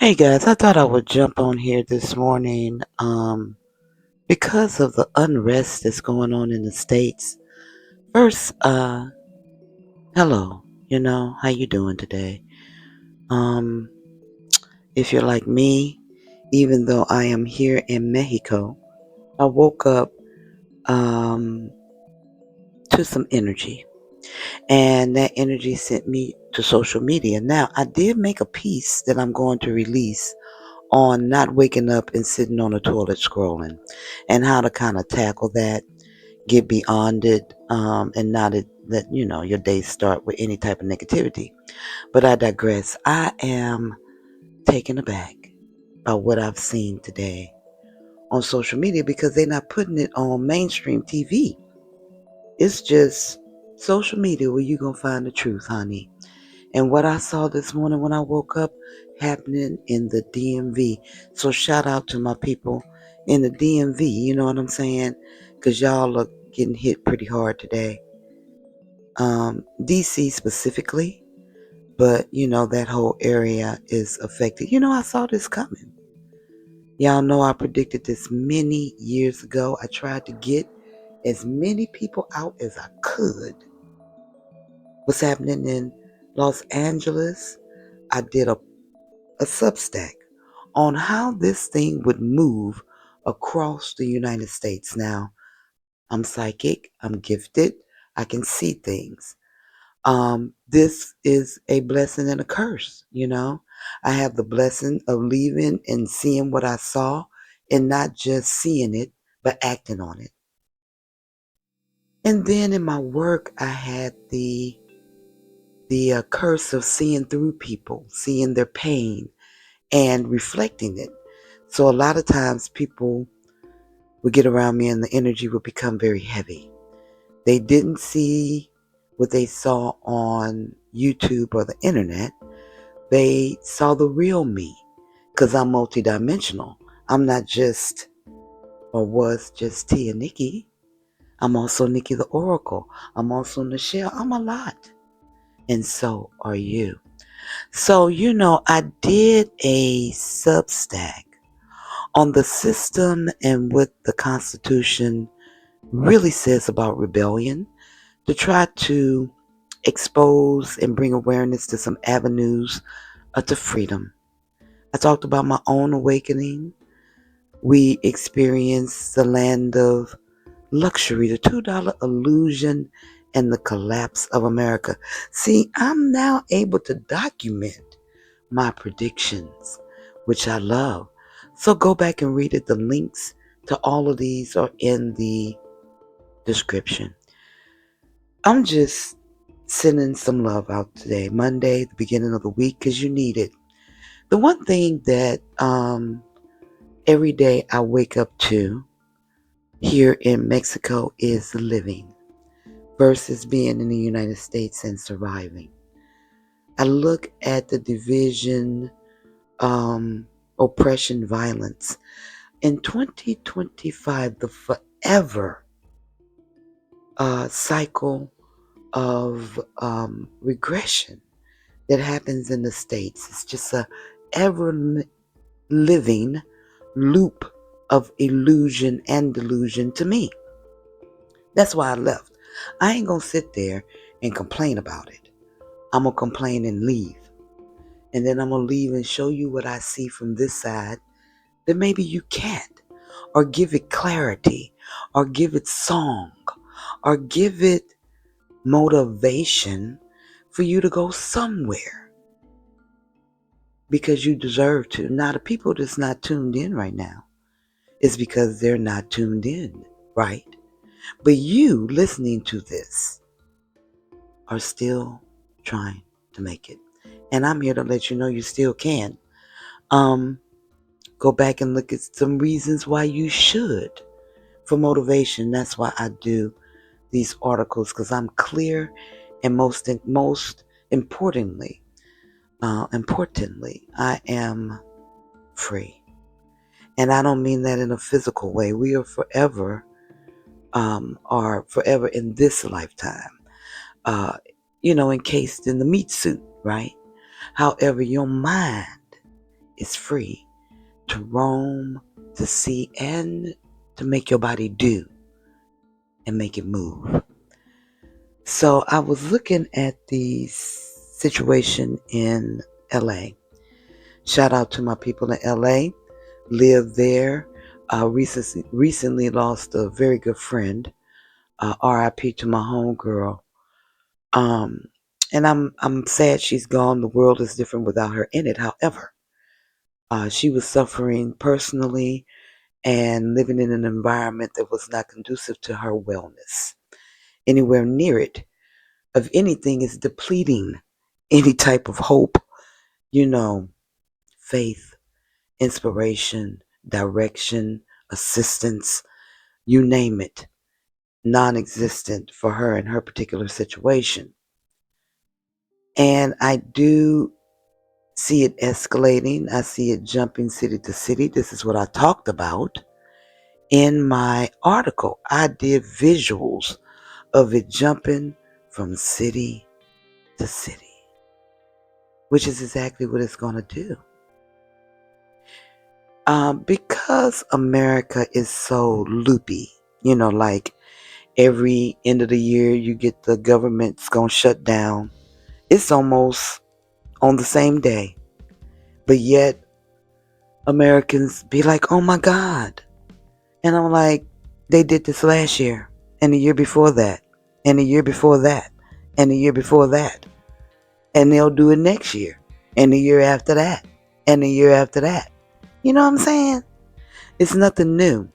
Hey guys, I thought I would jump on here this morning because of the unrest that's going on in the States. First, hello, how you doing today? Um, if you're like me, even though I am here in Mexico, I woke up um, to some energy, and that energy sent me to social media. Now, I did make a piece that I'm going to release on not waking up and sitting on the toilet scrolling and how to kind of tackle that, get beyond it, and not let your day start with any type of negativity. But I digress. I am taken aback by what I've seen today on social media because they're not putting it on mainstream TV. It's just social media where you're going to find the truth, honey. And what I saw this morning when I woke up happening in the DMV. So shout out to my people in the DMV, you know what I'm saying? Because y'all are getting hit pretty hard today. DC specifically, but that whole area is affected. I saw this coming. Y'all know I predicted this many years ago. I tried to get as many people out as I could. What's happening in Los Angeles? I did a SUBSTACK on how this thing would move across the United States. Now, I'm psychic, I'm gifted, I can see things. This is a blessing and a curse. I have the blessing of leaving and seeing what I saw and not just seeing it, but acting on it. And then in my work, I had the curse of seeing through people, seeing their pain and reflecting it. So a lot of times people would get around me and the energy would become very heavy. They didn't see what they saw on YouTube or the internet. They saw the real me because I'm multidimensional. I'm not just or was just Tia Nikki. I'm also Nikki the Oracle. I'm also Nichelle. I'm a lot. And so are you. So, I did a Substack on the system and what the Constitution really says about rebellion to try to expose and bring awareness to some avenues to freedom. I talked about my own awakening. We experienced the land of luxury, the $2 illusion, and the collapse of America. See, I'm now able to document my predictions, which I love. So go back and read it. The links to all of these are in the description. I'm just sending some love out today, Monday, the beginning of the week, because you need it. The one thing that every day I wake up to here in Mexico is living versus being in the United States and surviving. I look at the division, oppression, violence. In 2025, the forever cycle of regression that happens in the States. It's just a ever living loop of illusion and delusion to me. That's why I left. I ain't gonna sit there and complain about it. I'm gonna complain and leave. And then I'm gonna leave and show you what I see from this side that maybe you can't. Or give it clarity. Or give it song. Or give it motivation for you to go somewhere. Because you deserve to. Now, the people that's not tuned in right now is because they're not tuned in, right? But you listening to this are still trying to make it. And I'm here to let you know you still can. Um, Go back and look at some reasons why you should for motivation. That's why I do these articles because I'm clear and most importantly, I am free. And I don't mean that in a physical way. We are forever in this lifetime, uh, encased in the meat suit, right? However, your mind is free to roam, to see, and to make your body do and make it move. So I was looking at the situation in LA. Shout out to my people in LA. Live there. Recently lost a very good friend. RIP to my homegirl. Um, and I'm sad she's gone. The world is different without her in it. However, she was suffering personally and living in an environment that was not conducive to her wellness. Anywhere near it, of anything, is depleting any type of hope, faith, inspiration, direction, assistance, you name it, non existent for her in her particular situation. And I do see it escalating. I see it jumping city to city. This is what I talked about in my article. I did visuals of it jumping from city to city, which is exactly what it's going to do. Because America is so loopy, like every end of the year you get the government's going to shut down. It's almost on the same day. But yet Americans be like, oh my God. And I'm like, they did this last year and the year before that and the year before that and the year before that. And they'll do it next year and the year after that and the year after that. You know what I'm saying? It's nothing new.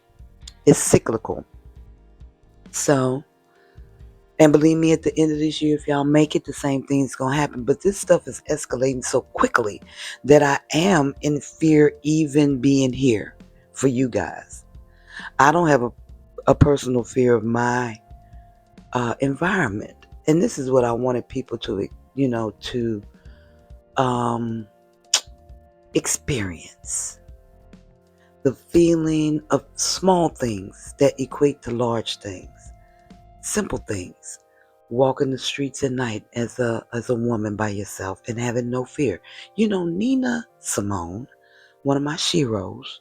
It's cyclical. So, and believe me, at the end of this year, if y'all make it, the same thing's going to happen. But this stuff is escalating so quickly that I am in fear even being here for you guys. I don't have a personal fear of my environment. And this is what I wanted people to, to experience. The feeling of small things that equate to large things. Simple things. Walking the streets at night as a woman by yourself and having no fear. Nina Simone, one of my sheroes,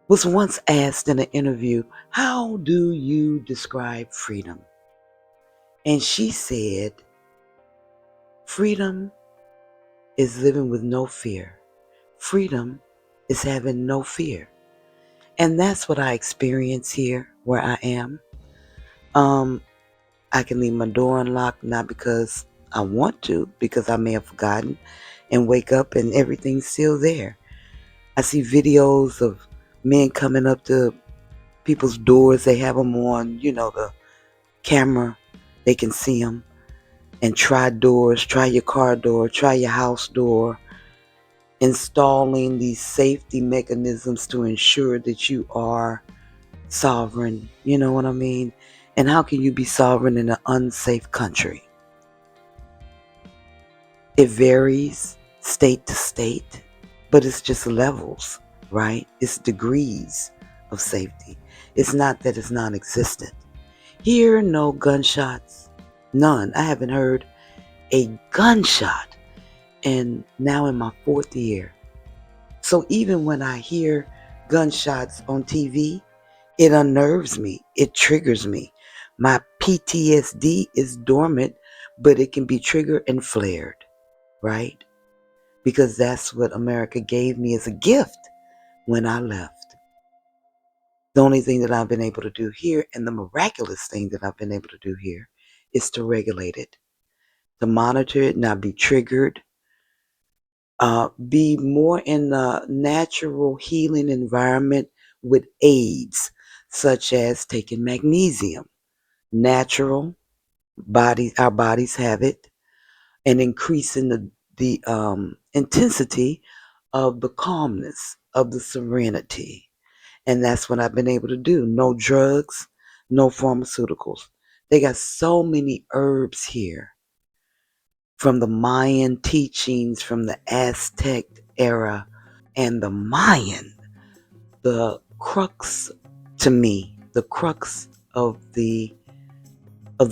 was once asked in an interview, how do you describe freedom? And she said, freedom is living with no fear. Freedom is having no fear. And that's what I experience here where I am. I can leave my door unlocked, not because I want to, because I may have forgotten, and wake up and everything's still there. I see videos of men coming up to people's doors. They have them on, the camera. They can see them. And try doors, try your car door, try your house door, installing these safety mechanisms to ensure that you are sovereign. You know what I mean? And how can you be sovereign in an unsafe country? It varies state to state, but it's just levels, right? It's degrees of safety. It's not that it's non-existent. Here, no gunshots. None. I haven't heard a gunshot and now in my 4th year. So even when I hear gunshots on TV, it unnerves me. It triggers me. My PTSD is dormant, but it can be triggered and flared, right? Because that's what America gave me as a gift when I left. The only thing that I've been able to do here, and the miraculous thing that I've been able to do here, is to regulate it, to monitor it, not be triggered, be more in a natural healing environment with aids, such as taking magnesium. Natural, our bodies have it, and increasing the intensity of the calmness, of the serenity. And that's what I've been able to do. No drugs, no pharmaceuticals. They got so many herbs here from the Mayan teachings, from the Aztec era, and the Mayan, the crux to me, the crux of the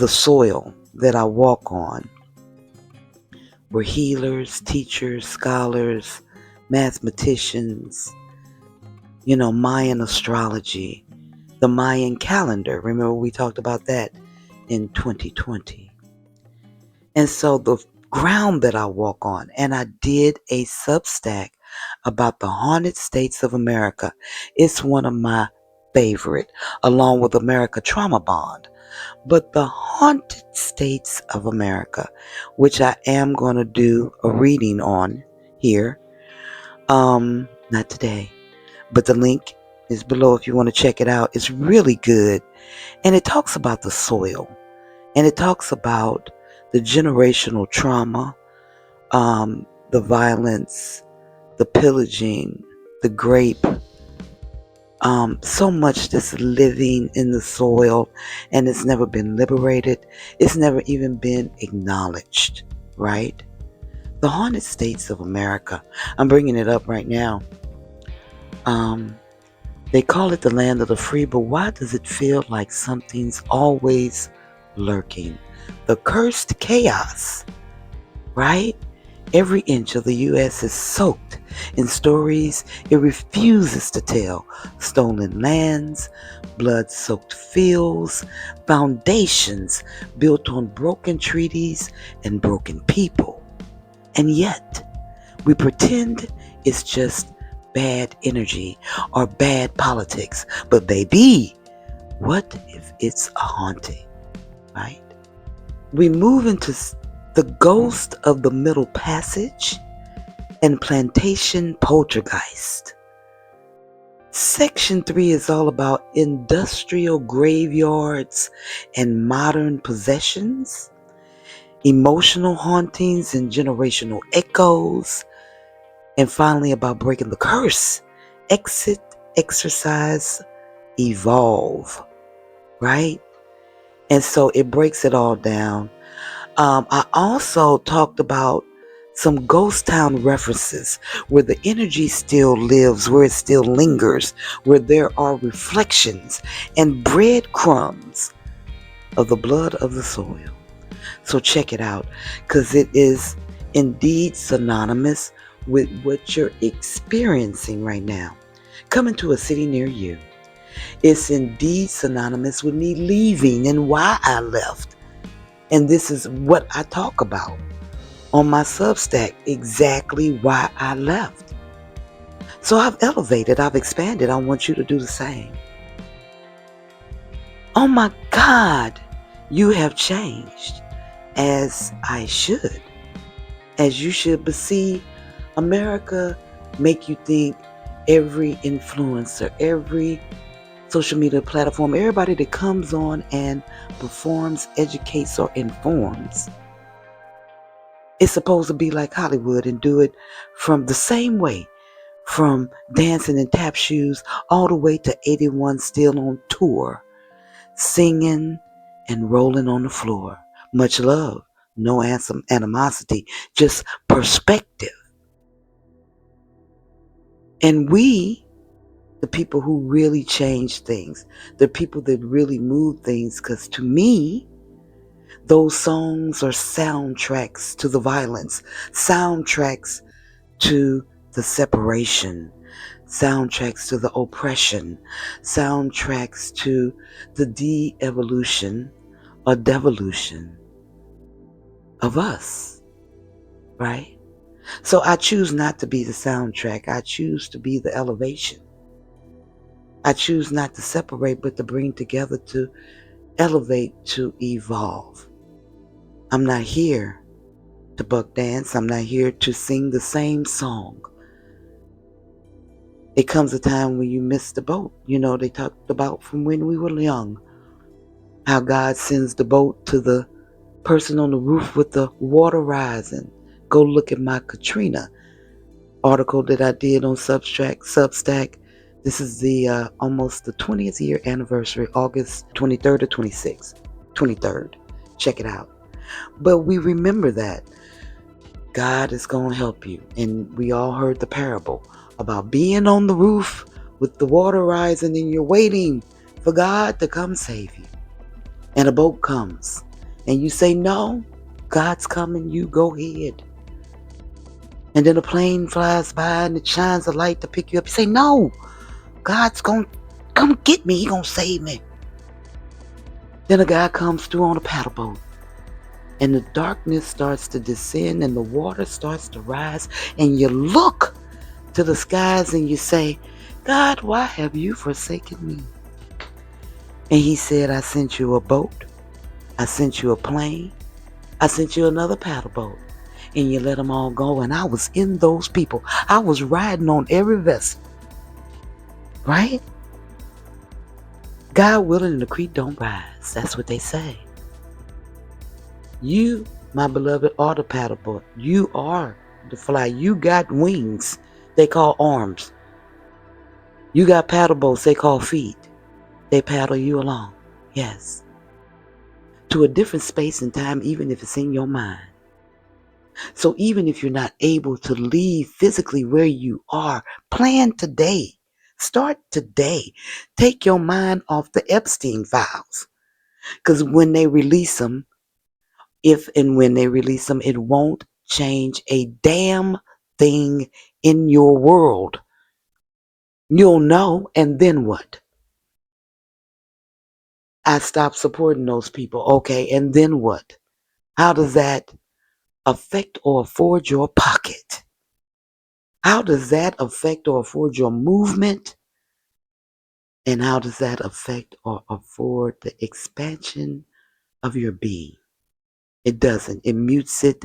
soil that I walk on, were healers, teachers, scholars, mathematicians, Mayan astrology, the Mayan calendar. Remember we talked about that in 2020. And so the ground that I walk on, and I did a Substack about the haunted states of America. It's one of my favorite, along with America Trauma Bond. But the haunted states of America, which I am going to do a reading on here, not today, but the link is below if you want to check it out. It's really good. And it talks about the soil, and it talks about the generational trauma, the violence, the pillaging, the grape, so much that's living in the soil, and it's never been liberated. It's never even been acknowledged, right? The haunted states of America. I'm bringing it up right now. They call it the land of the free, but why does it feel like something's always lurking? The cursed chaos, right? Every inch of the U.S. is soaked in stories it refuses to tell. Stolen lands, blood-soaked fields, foundations built on broken treaties and broken people. And yet, we pretend it's just bad energy or bad politics. But baby, what if it's a haunting, right? We move into the ghost of the Middle Passage and plantation poltergeist. Section 3 is all about industrial graveyards and modern possessions, emotional hauntings and generational echoes, and finally about breaking the curse. Exit, exercise, evolve, right? And so it breaks it all down. I also talked about some ghost town references where the energy still lives, where it still lingers, where there are reflections and breadcrumbs of the blood of the soil. So check it out, because it is indeed synonymous with what you're experiencing right now. Coming to a city near you. It's indeed synonymous with me leaving and why I left. And this is what I talk about on my Substack, exactly why I left. So I've elevated, I've expanded. I want you to do the same. Oh my God, you have changed, as I should, as you should. But see, America make you think every influencer, every social media platform, everybody that comes on and performs, educates, or informs, it's supposed to be like Hollywood and do it from the same way, from dancing in tap shoes all the way to 81 still on tour, singing and rolling on the floor. Much love, no animosity, just perspective. And we, the people who really change things, the people that really move things, because to me, those songs are soundtracks to the violence, soundtracks to the separation, soundtracks to the oppression, soundtracks to the de-evolution or devolution of us, right? So I choose not to be the soundtrack. I choose to be the elevation. I choose not to separate, but to bring together, to elevate, to evolve. I'm not here to buck dance. I'm not here to sing the same song. It comes a time when you miss the boat. They talked about from when we were young, how God sends the boat to the person on the roof with the water rising. Go look at my Katrina article that I did on Substack. This is the almost the 20th year anniversary, August 23rd or 26th. 23rd. Check it out. But we remember that God is going to help you. And we all heard the parable about being on the roof with the water rising and you're waiting for God to come save you. And a boat comes and you say, no, God's coming, you go ahead. And then a plane flies by and it shines a light to pick you up. You say, no, God's going to come get me. He going to save me. Then a guy comes through on a paddle boat. And the darkness starts to descend and the water starts to rise. And you look to the skies and you say, God, why have you forsaken me? And he said, I sent you a boat. I sent you a plane. I sent you another paddle boat. And you let them all go. And I was in those people. I was riding on every vessel. Right? God willing and the creek don't rise. That's what they say. You, my beloved, are the paddle boat. You are the fly. You got wings. They call arms. You got paddle boats. They call feet. They paddle you along. Yes. To a different space and time, even if it's in your mind. So even if you're not able to leave physically where you are, plan today. Start today. Take your mind off the Epstein files. Because when they release them, if and when they release them, it won't change a damn thing in your world. You'll know, and then what? I stopped supporting those people. Okay, and then what? How does that affect or afford your pocket? How does that affect or afford your movement? And how does that affect or afford the expansion of your being? It doesn't. It mutes it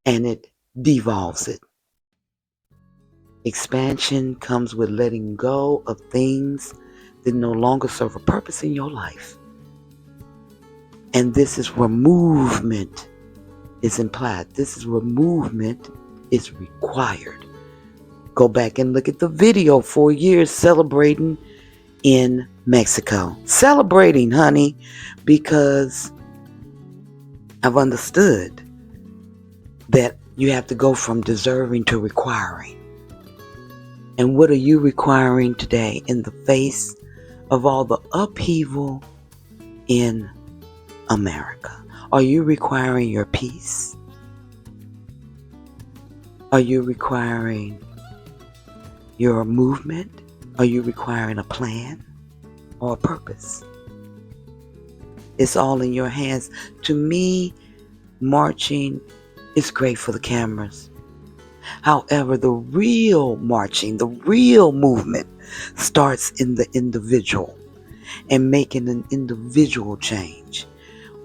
and it devolves it. Expansion comes with letting go of things that no longer serve a purpose in your life. And this is where movement is implied. This is where movement is required. Go back and look at the video 4 years celebrating in Mexico. Celebrating, honey, because I've understood that you have to go from deserving to requiring. And what are you requiring today in the face of all the upheaval in America? Are you requiring your peace? Are you requiring your movement? Are you requiring a plan or a purpose? It's all in your hands. To me, marching is great for the cameras. However, the real marching, the real movement starts in the individual and making an individual change,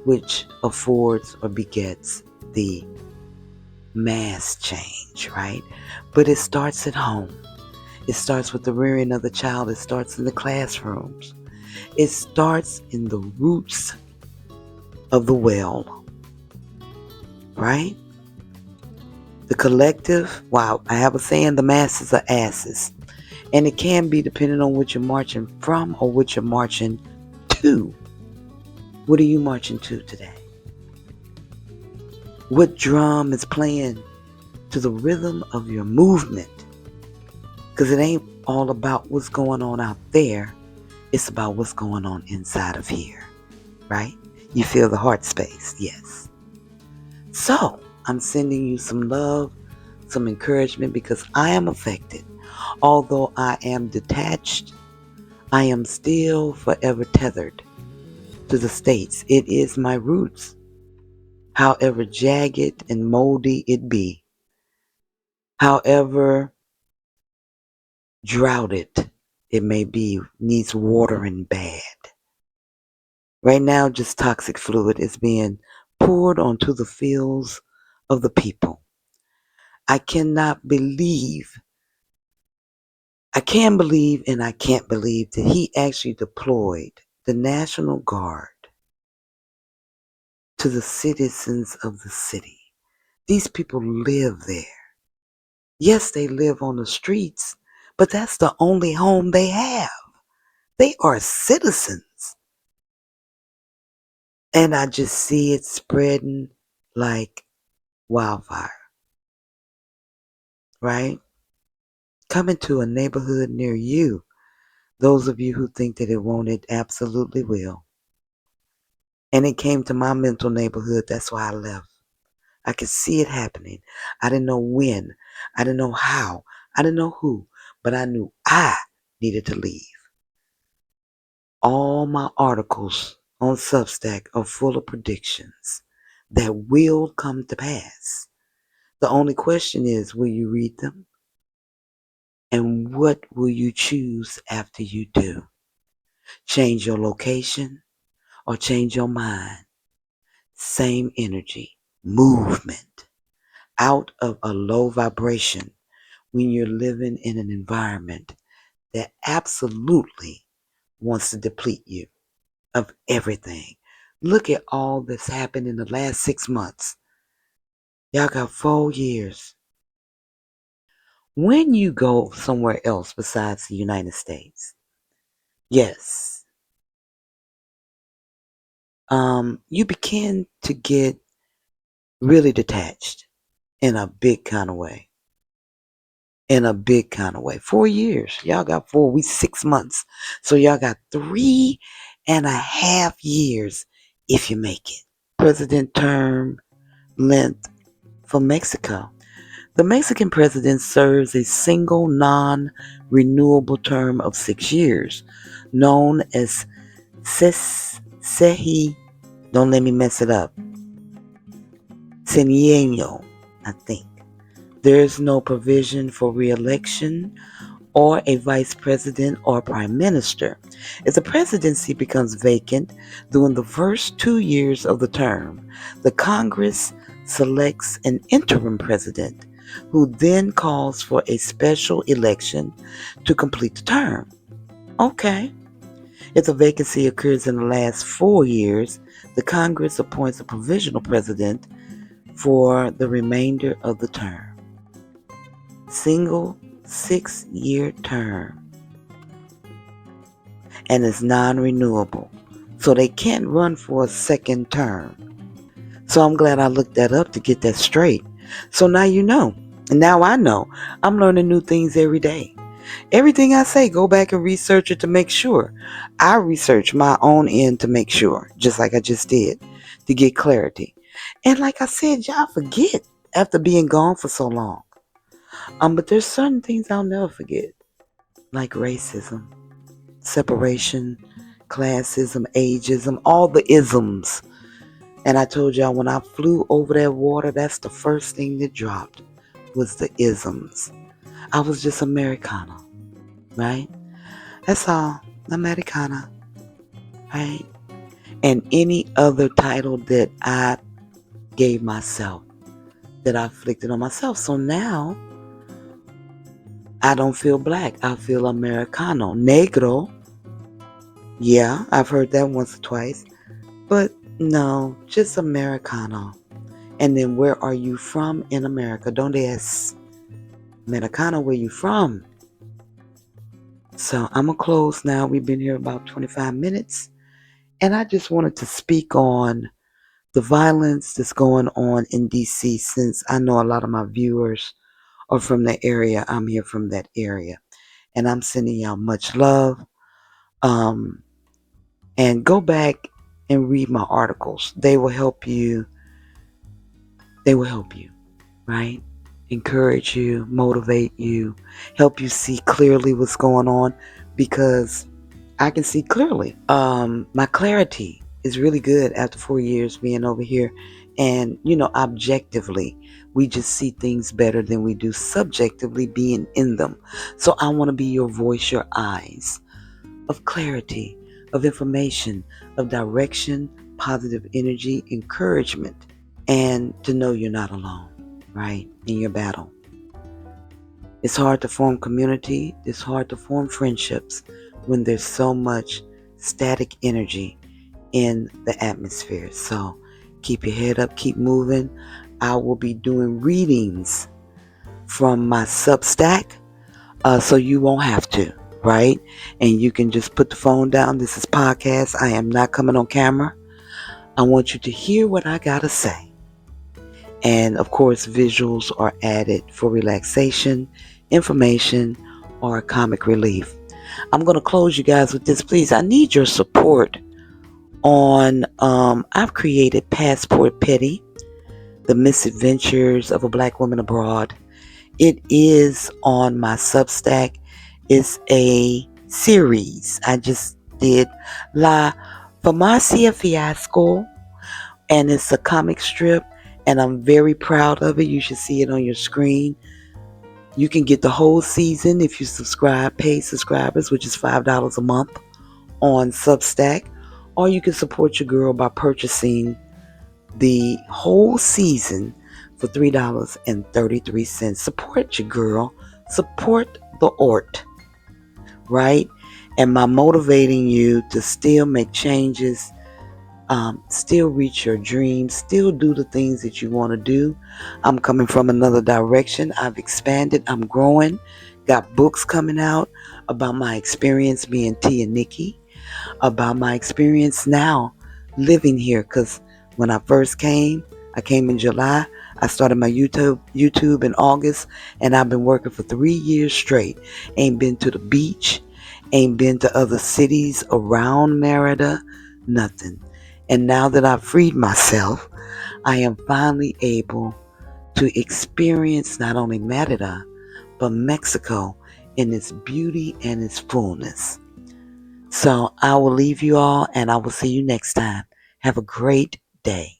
which affords or begets the mass change, right? But it starts at home. It starts with the rearing of the child. It starts in the classrooms. It starts in the roots of the well, right? The collective, wow, I have a saying, the masses are asses. And it can be depending on what you're marching from or what you're marching to. What are you marching to today? What drum is playing to the rhythm of your movement? Because it ain't all about what's going on out there. It's about what's going on inside of here, right? You feel the heart space, yes. So, I'm sending you some love, some encouragement, because I am affected. Although I am detached, I am still forever tethered to the States. It is my roots, however jagged and moldy it be, however droughted it may be, needs watering bad. Right now, just toxic fluid is being poured onto the fields of the people. I can believe and I can't believe that he actually deployed the National Guard to the citizens of the city. These people live there. Yes, they live on the streets, but that's the only home they have. They are citizens. And I just see it spreading like wildfire, right? Coming to a neighborhood near you. Those of you who think that it won't, it absolutely will. And it came to my mental neighborhood. That's why I left. I could see it happening. I didn't know when. I didn't know how. I didn't know who. But I knew I needed to leave. All my articles on Substack are full of predictions that will come to pass. The only question is, will you read them? And what will you choose after you do? Change your location or change your mind? Same energy, movement, out of a low vibration when you're living in an environment that absolutely wants to deplete you of everything. Look at all that's happened in the last 6 months. Y'all got 4 years. When you go somewhere else besides the United States, yes, you begin to get really detached in a big kind of way. In a big kind of way. 4 years. Y'all got 4 weeks, 6 months. So y'all got 3.5 years if you make it. President term length for Mexico. The Mexican president serves a single non-renewable term of 6 years, known as Sehi, don't let me mess it up, Senienio, I think. There is no provision for re-election or a vice president or prime minister. If the presidency becomes vacant during the first 2 years of the term, the Congress selects an interim president who then calls for a special election to complete the term. Okay. If the vacancy occurs in the last 4 years, the Congress appoints a provisional president for the remainder of the term. Single 6-year term. And is non-renewable. So they can't run for a second term. So I'm glad I looked that up to get that straight. So now you know. And now I know. I'm learning new things every day. Everything I say, go back and research it to make sure. I research my own end to make sure, just like I just did, to get clarity. And like I said, y'all forget after being gone for so long. But there's certain things I'll never forget, like racism, separation, classism, ageism, all the isms. And I told y'all when I flew over that water, that's the first thing that dropped was the isms. I was just Americana, right? That's all. Americana, right? And any other title that I gave myself, that I inflicted on myself. So now, I don't feel black. I feel Americano. Negro. Yeah, I've heard that once or twice. But no, just Americano. And then where are you from in America? Don't ask Americano, where you from? So I'm going to close now. We've been here about 25 minutes. And I just wanted to speak on the violence that's going on in D.C. since I know a lot of my viewers are from the area. I'm here from that area. And I'm sending y'all much love. And go back and read my articles. They will help you. They will help you, right? Encourage you, motivate you, help you see clearly what's going on, because I can see clearly. My clarity is really good after 4 years being over here. And, objectively, we just see things better than we do subjectively being in them. So I want to be your voice, your eyes of clarity, of information, of direction, positive energy, encouragement, and to know you're not alone, right, in your battle. It's hard to form community. It's hard to form friendships when there's so much static energy in the atmosphere. So keep your head up, keep moving. I will be doing readings from my Substack, so you won't have to, right? And you can just put the phone down. This is podcast. I am not coming on camera. I want you to hear what I gotta say. And of course, visuals are added for relaxation, information, or comic relief. I'm going to close you guys with this. Please, I need your support on, I've created Passport Petty. The Misadventures of a Black Woman Abroad. It is on my Substack. It's a series. I just did La Farmacia Fiasco, and it's a comic strip, and I'm very proud of it. You should see it on your screen. You can get the whole season if you subscribe, paid subscribers, which is $5 a month on Substack, or you can support your girl by purchasing the whole season for $3.33. Support your girl, support the art, right? And by motivating you to still make changes, still reach your dreams, still do the things that you want to do. I'm coming from another direction. I've expanded. I'm growing. Got books coming out about my experience being T and Nikki, about my experience now living here. Because when I first came, I came in July. I started my YouTube in August, and I've been working for 3 years straight. Ain't been to the beach, ain't been to other cities around Merida, nothing. And now that I've freed myself, I am finally able to experience not only Merida, but Mexico in its beauty and its fullness. So I will leave you all, and I will see you next time. Have a great day.